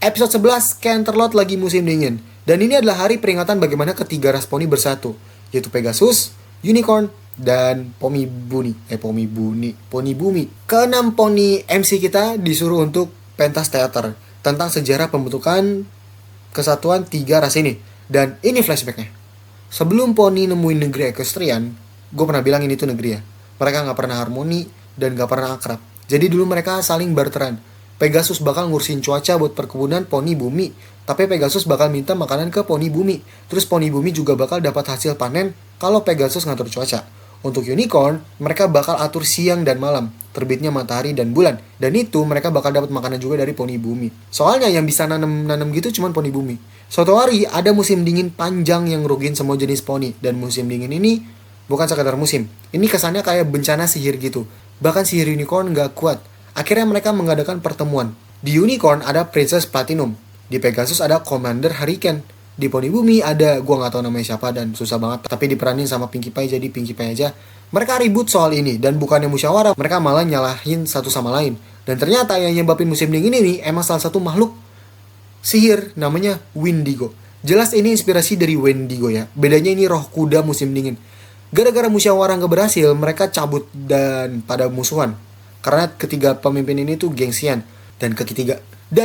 Episode 11, Canterlot lagi musim dingin. Dan ini adalah hari peringatan bagaimana ketiga ras poni bersatu, yaitu Pegasus, Unicorn, dan Poni Bumi. Keenam poni MC kita disuruh untuk pentas teater tentang sejarah pembentukan kesatuan tiga ras ini. Dan ini flashbacknya. Sebelum poni nemuin negeri Equestrian, gue pernah bilang ini tuh negeri ya. Mereka gak pernah harmoni dan gak pernah akrab. Jadi dulu mereka saling barteran. Pegasus bakal ngurusin cuaca buat perkebunan poni bumi, tapi Pegasus bakal minta makanan ke poni bumi. Terus poni bumi juga bakal dapat hasil panen kalau Pegasus ngatur cuaca. Untuk Unicorn, mereka bakal atur siang dan malam, terbitnya matahari dan bulan. Dan itu mereka bakal dapat makanan juga dari poni bumi. Soalnya yang bisa nanam gitu cuma poni bumi. Suatu hari ada musim dingin panjang yang ngerugiin semua jenis poni. Dan musim dingin ini bukan sekadar musim. Ini kesannya kayak bencana sihir gitu. Bahkan sihir Unicorn gak kuat. Akhirnya mereka mengadakan pertemuan. Di Unicorn ada Princess Platinum. Di Pegasus ada Commander Hurricane. Di Poni Bumi ada, gua gak tahu namanya siapa dan susah banget. Tapi diperanin sama Pinkie Pie, jadi Pinkie Pie aja. Mereka ribut soal ini. Dan bukannya musyawarah, mereka malah nyalahin satu sama lain. Dan ternyata yang nyebabin musim dingin ini emang salah satu makhluk sihir namanya Wendigo. Jelas ini inspirasi dari Wendigo ya. Bedanya ini roh kuda musim dingin. Gara-gara musyawarah gak berhasil, mereka cabut dan pada musuhan. Karena ketiga pemimpin ini tuh gengsian. Dan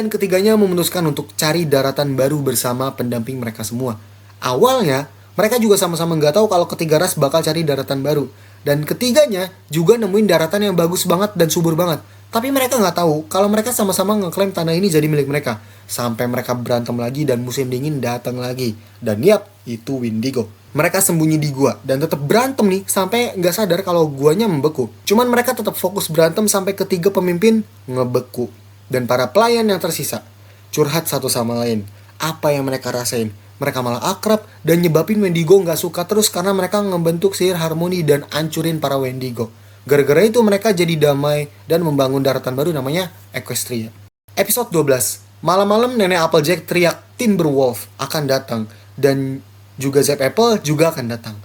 ketiganya memutuskan untuk cari daratan baru bersama pendamping mereka semua. Awalnya, mereka juga sama-sama nggak tahu kalau ketiga ras bakal cari daratan baru. Dan ketiganya juga nemuin daratan yang bagus banget dan subur banget. Tapi mereka nggak tahu kalau mereka sama-sama ngeklaim tanah ini jadi milik mereka. Sampai mereka berantem lagi dan musim dingin datang lagi. Dan yap, itu Wendigo. Mereka sembunyi di gua dan tetap berantem nih sampai nggak sadar kalau guanya membeku. Cuman mereka tetap fokus berantem sampai ketiga pemimpin ngebeku. Dan para pelayan yang tersisa curhat satu sama lain. Apa yang mereka rasain? Mereka malah akrab dan nyebabin Wendigo nggak suka terus karena mereka ngebentuk sihir harmoni dan ancurin para Wendigo. Gara-gara itu mereka jadi damai dan membangun daratan baru namanya Equestria. Episode 12. Malam-malam nenek Applejack teriak Timberwolf akan datang dan juga Zap Apple juga akan datang.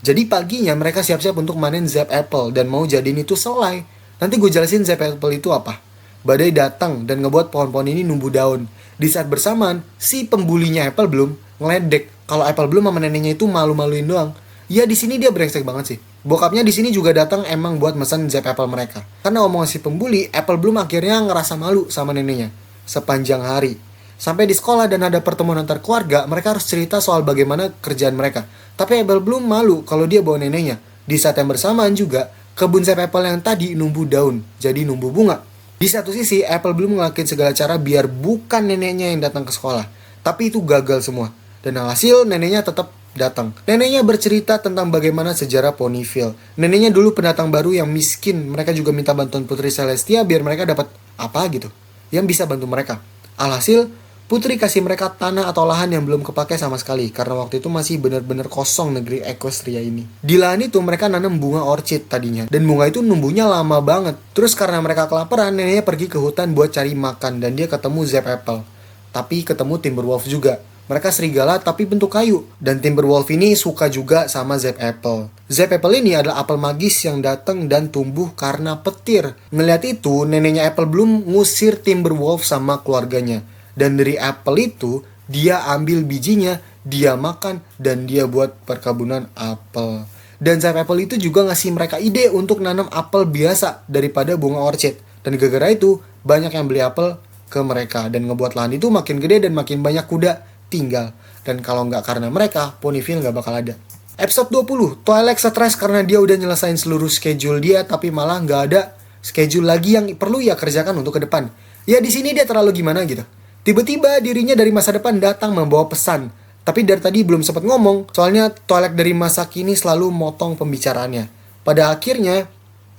Jadi paginya mereka siap-siap untuk manen Zap Apple dan mau jadiin itu selai. Nanti gue jelasin Zap Apple itu apa. Badai datang dan ngebuat pohon-pohon ini numbuh daun. Di saat bersamaan, si pembulinya Apple Bloom ngeledek kalau Apple Bloom sama neneknya itu malu-maluin doang. Ya di sini dia brengsek banget sih. Bokapnya di sini juga datang emang buat mesen Zap Apple mereka. Karena omongan si pembuli, Apple Bloom akhirnya ngerasa malu sama neneknya sepanjang hari. Sampai di sekolah dan ada pertemuan antar keluarga, mereka harus cerita soal bagaimana kerjaan mereka. Tapi Apple Bloom malu kalau dia bawa neneknya. Di saat yang bersamaan juga, kebun Zap Apple yang tadi numbuh daun, jadi numbuh bunga. Di satu sisi, Apple Bloom ngelakuin segala cara biar bukan neneknya yang datang ke sekolah. Tapi itu gagal semua. Dan hasil neneknya tetap datang. Neneknya bercerita tentang bagaimana sejarah Ponyville. Neneknya dulu pendatang baru yang miskin. Mereka juga minta bantuan Putri Celestia biar mereka dapat apa gitu yang bisa bantu mereka. Alhasil, Putri kasih mereka tanah atau lahan yang belum kepake sama sekali karena waktu itu masih benar-benar kosong negeri Equestria ini. Di lahan itu mereka nanam bunga orchid tadinya dan bunga itu numbuhnya lama banget. Terus karena mereka kelaparan, neneknya pergi ke hutan buat cari makan dan dia ketemu Zap Apple. Tapi ketemu Timberwolf juga. Mereka serigala tapi bentuk kayu dan Timberwolf ini suka juga sama Zap Apple. Zap Apple ini adalah apel magis yang datang dan tumbuh karena petir. Ngeliat itu, neneknya Apple Bloom ngusir Timberwolf sama keluarganya. Dan dari apel itu, dia ambil bijinya, dia makan, dan dia buat perkebunan apel. Dan Zap Apple itu juga ngasih mereka ide untuk nanam apel biasa daripada bunga orchid. Dan gara-gara itu, banyak yang beli apel ke mereka. Dan ngebuat lahan itu makin gede dan makin banyak kuda tinggal. Dan kalau nggak karena mereka, Ponyville nggak bakal ada. Episode 20, Twilight stres karena dia udah nyelesain seluruh schedule dia, tapi malah nggak ada schedule lagi yang perlu ia kerjakan untuk ke depan. Ya di sini dia terlalu gimana gitu. Tiba-tiba dirinya dari masa depan datang membawa pesan. Tapi dari tadi belum sempat ngomong, soalnya Twilight dari masa kini selalu motong pembicaraannya. Pada akhirnya,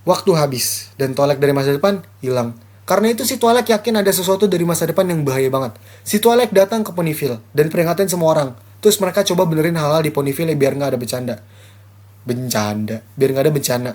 waktu habis, dan Twilight dari masa depan hilang. Karena itu si Twilight yakin ada sesuatu dari masa depan yang bahaya banget. Si Twilight datang ke Ponyville, dan peringatin semua orang. Terus mereka coba benerin hal-hal di Ponyville biar nggak ada biar nggak ada bencana.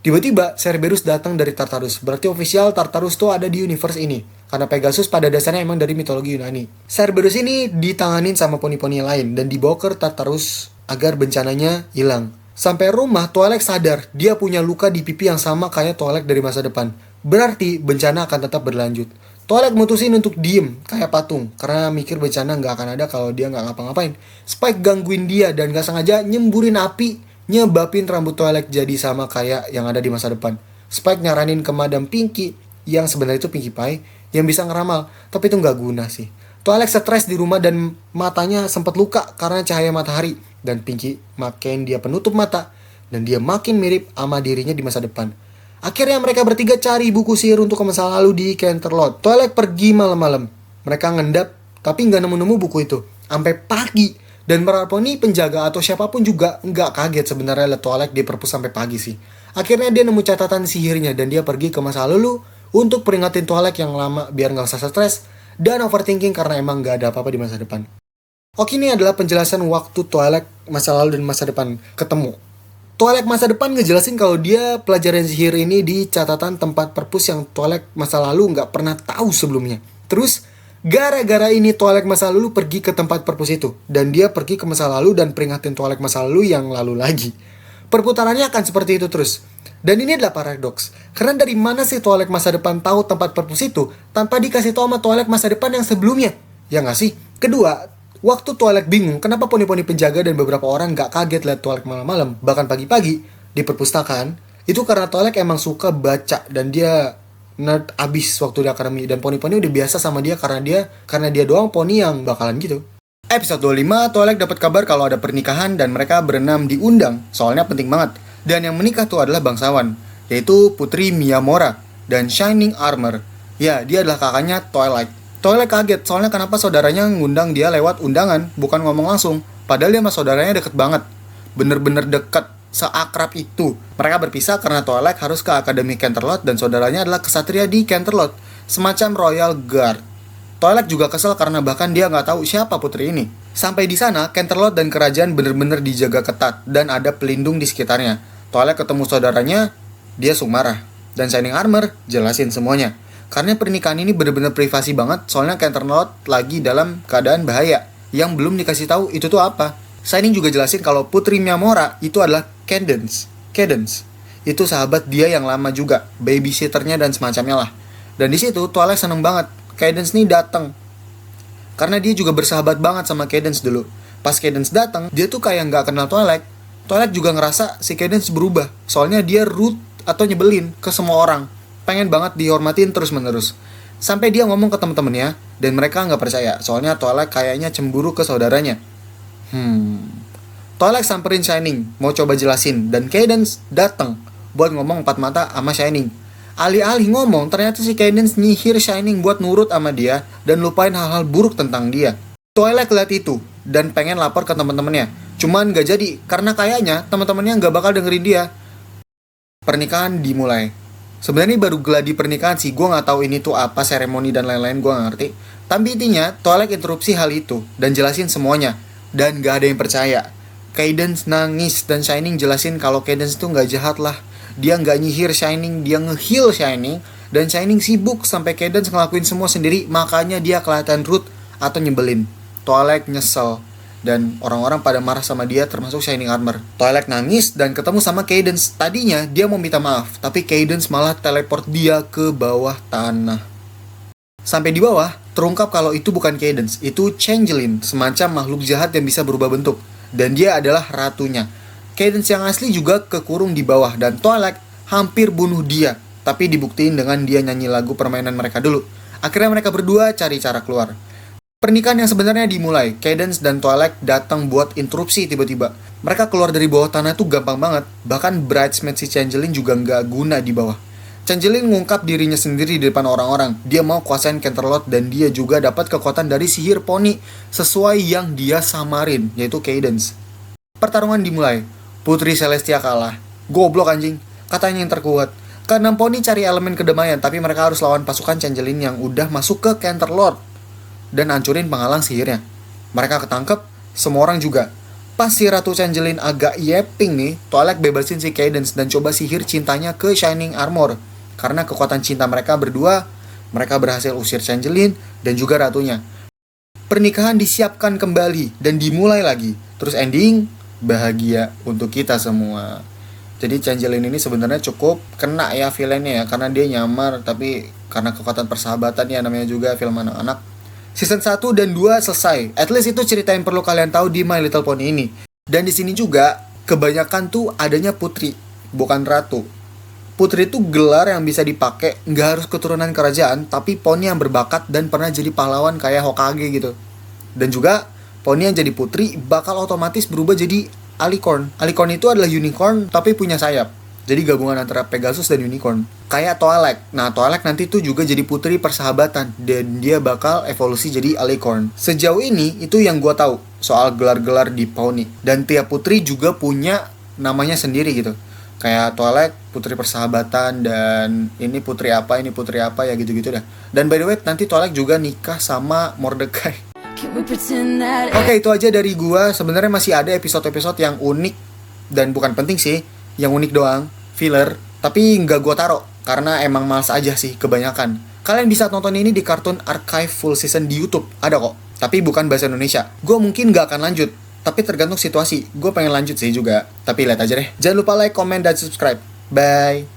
Tiba-tiba Cerberus datang dari Tartarus. Berarti official Tartarus tuh ada di universe ini. Karena Pegasus pada dasarnya emang dari mitologi Yunani. Cerberus ini ditanganin sama poni-poni lain dan dibawa ke Tartarus agar bencananya hilang. Sampai rumah, Twilight sadar dia punya luka di pipi yang sama kayak Twilight dari masa depan. Berarti bencana akan tetap berlanjut. Twilight mutusin untuk diem kayak patung karena mikir bencana nggak akan ada kalau dia nggak ngapa-ngapain. Spike gangguin dia dan nggak sengaja nyemburin api, nyebabin rambut Twilight jadi sama kayak yang ada di masa depan. Spike nyaranin ke Madam Pinky, yang sebenarnya itu Pinkie Pie, yang bisa ngeramal, tapi itu nggak guna sih. Twilight stres di rumah dan matanya sempat luka karena cahaya matahari. Dan Pinky makin dia penutup mata, dan dia makin mirip sama dirinya di masa depan. Akhirnya mereka bertiga cari buku sihir untuk ke masa lalu di Canterlot. Twilight pergi malam-malam. Mereka ngendap, tapi nggak nemu-nemu buku itu. Sampai pagi. Dan para poni penjaga atau siapapun juga nggak kaget sebenarnya lihat Twilight di perpus sampai pagi sih. Akhirnya dia nemu catatan sihirnya dan dia pergi ke masa lalu untuk peringatin Twilight yang lama biar nggak usah stres dan overthinking karena emang nggak ada apa-apa di masa depan. Oke, ini adalah penjelasan waktu Twilight masa lalu dan masa depan ketemu. Twilight masa depan ngejelasin kalau dia pelajaran sihir ini di catatan tempat perpus yang Twilight masa lalu nggak pernah tahu sebelumnya. Terus gara-gara ini Twilight masa lalu pergi ke tempat perpus itu. Dan dia pergi ke masa lalu dan peringatin Twilight masa lalu yang lalu lagi. Perputarannya akan seperti itu terus. Dan ini adalah paradoks. Karena dari mana sih Twilight masa depan tahu tempat perpus itu tanpa dikasih tahu sama Twilight masa depan yang sebelumnya? Ya nggak sih? Kedua, waktu Twilight bingung kenapa poni-poni penjaga dan beberapa orang nggak kaget lihat Twilight malam-malam, bahkan pagi-pagi di perpustakaan, itu karena Twilight emang suka baca dan dia nerd abis waktu di akademi. Dan poni-poni udah biasa sama dia karena dia doang poni yang bakalan gitu. Episode 25, Twilight dapat kabar kalau ada pernikahan dan mereka berenam diundang, soalnya penting banget. Dan yang menikah tuh adalah bangsawan, yaitu Putri Miyamora dan Shining Armor. Ya, dia adalah kakaknya Twilight. Twilight kaget, soalnya kenapa saudaranya ngundang dia lewat undangan, bukan ngomong langsung. Padahal dia sama saudaranya deket banget. Bener-bener deket, seakrab itu. Mereka berpisah karena Twilight harus ke Akademi Canterlot dan saudaranya adalah kesatria di Canterlot, semacam Royal Guard. Twilight juga kesel karena bahkan dia nggak tahu siapa putri ini. Sampai di sana, Canterlot dan kerajaan bener-bener dijaga ketat dan ada pelindung di sekitarnya. Twilight ketemu saudaranya, dia langsung marah. Dan Shining Armor jelasin semuanya. Karena pernikahan ini bener-bener privasi banget, soalnya Canterlot lagi dalam keadaan bahaya. Yang belum dikasih tahu itu tuh apa. Shining juga jelasin kalau Putri Miyamora itu adalah Cadence. Itu sahabat dia yang lama juga, babysitternya dan semacamnya lah. Dan di situ Twilight seneng banget. Cadence nih datang. Karena dia juga bersahabat banget sama Cadence dulu. Pas Cadence datang, dia tuh kayak nggak kenal Twilight. Twilight juga ngerasa si Cadence berubah. Soalnya dia rude atau nyebelin ke semua orang. Pengen banget dihormatin terus-menerus. Sampai dia ngomong ke temen-temennya, dan mereka nggak percaya. Soalnya Twilight kayaknya cemburu ke saudaranya. Twilight samperin Shining, mau coba jelasin. Dan Cadence datang buat ngomong empat mata sama Shining. Alih-alih ngomong, ternyata si Cadence nyihir Shining buat nurut sama dia dan lupain hal-hal buruk tentang dia. Twilight lihat itu dan pengen lapor ke teman-temannya. Cuman gak jadi, karena kayaknya teman-temannya gak bakal dengerin dia. Pernikahan dimulai. Sebenarnya baru gladi pernikahan sih, gue gak tahu ini tuh apa, seremoni dan lain-lain, gue gak ngerti. Tapi intinya, Twilight interupsi hal itu, dan jelasin semuanya. Dan gak ada yang percaya. Cadance nangis, dan Shining jelasin kalau Cadance tuh gak jahat lah. Dia gak nyihir Shining, dia nge-heal Shining. Dan Shining sibuk sampai Cadance ngelakuin semua sendiri, makanya dia kelihatan rude atau nyebelin. Twilight nyesel. Dan orang-orang pada marah sama dia, termasuk Shining Armor. Twilight nangis dan ketemu sama Cadance. Tadinya dia mau minta maaf, tapi Cadance malah teleport dia ke bawah tanah. Sampai di bawah, terungkap kalau itu bukan Cadance, itu Changeling, semacam makhluk jahat yang bisa berubah bentuk. Dan dia adalah ratunya. Cadance yang asli juga kekurung di bawah, dan Twilight hampir bunuh dia. Tapi dibuktiin dengan dia nyanyi lagu permainan mereka dulu. Akhirnya mereka berdua cari cara keluar. Pernikahan yang sebenarnya dimulai, Cadance dan Twilight datang buat interupsi tiba-tiba. Mereka keluar dari bawah tanah tuh gampang banget, bahkan bridesmaid si Changeling juga nggak guna di bawah. Changeling ngungkap dirinya sendiri di depan orang-orang. Dia mau kuasain Canterlot dan dia juga dapat kekuatan dari sihir poni sesuai yang dia samarin, yaitu Cadance. Pertarungan dimulai, Putri Celestia kalah. Goblok anjing, katanya yang terkuat. Keenam poni cari elemen kedamaian, tapi mereka harus lawan pasukan Changeling yang udah masuk ke Canterlot dan hancurin penghalang sihirnya. Mereka ketangkep, semua orang juga. Pas si Ratu Changeling agak yeping nih, Twilight bebasin si Cadance dan coba sihir cintanya ke Shining Armor. Karena kekuatan cinta mereka berdua, mereka berhasil usir Changeling dan juga ratunya. Pernikahan disiapkan kembali dan dimulai lagi. Terus ending, bahagia untuk kita semua. Jadi Changeling ini sebenarnya cukup kena ya villainnya ya, karena dia nyamar, tapi karena kekuatan persahabatan ya, namanya juga film anak-anak. Season 1 dan 2 selesai. At least itu cerita yang perlu kalian tahu di My Little Pony ini. Dan di sini juga kebanyakan tuh adanya putri, bukan ratu. Putri itu gelar yang bisa dipakai, nggak harus keturunan kerajaan, tapi poni yang berbakat dan pernah jadi pahlawan kayak Hokage gitu. Dan juga poni yang jadi putri bakal otomatis berubah jadi alicorn. Alicorn itu adalah unicorn tapi punya sayap. Jadi gabungan antara Pegasus dan Unicorn. Kayak Twilight. Nah, Twilight nanti tuh juga jadi putri persahabatan. Dan dia bakal evolusi jadi Alicorn. Sejauh ini, itu yang gue tahu soal gelar-gelar di Pony. Dan tiap putri juga punya namanya sendiri gitu. Kayak Twilight, putri persahabatan. Dan ini putri apa ya gitu-gitu dah. Dan by the way, nanti Twilight juga nikah sama Mordecai. Oke, itu aja dari gue. Sebenarnya masih ada episode-episode yang unik. Dan bukan penting sih. Yang unik doang, filler, tapi nggak gue taruh karena emang males aja sih kebanyakan. Kalian bisa nonton ini di Cartoon Archive full season di YouTube, ada kok, tapi bukan bahasa Indonesia. Gue mungkin nggak akan lanjut, tapi tergantung situasi. Gue pengen lanjut sih juga, tapi lihat aja deh. Jangan lupa like, comment, dan subscribe. Bye.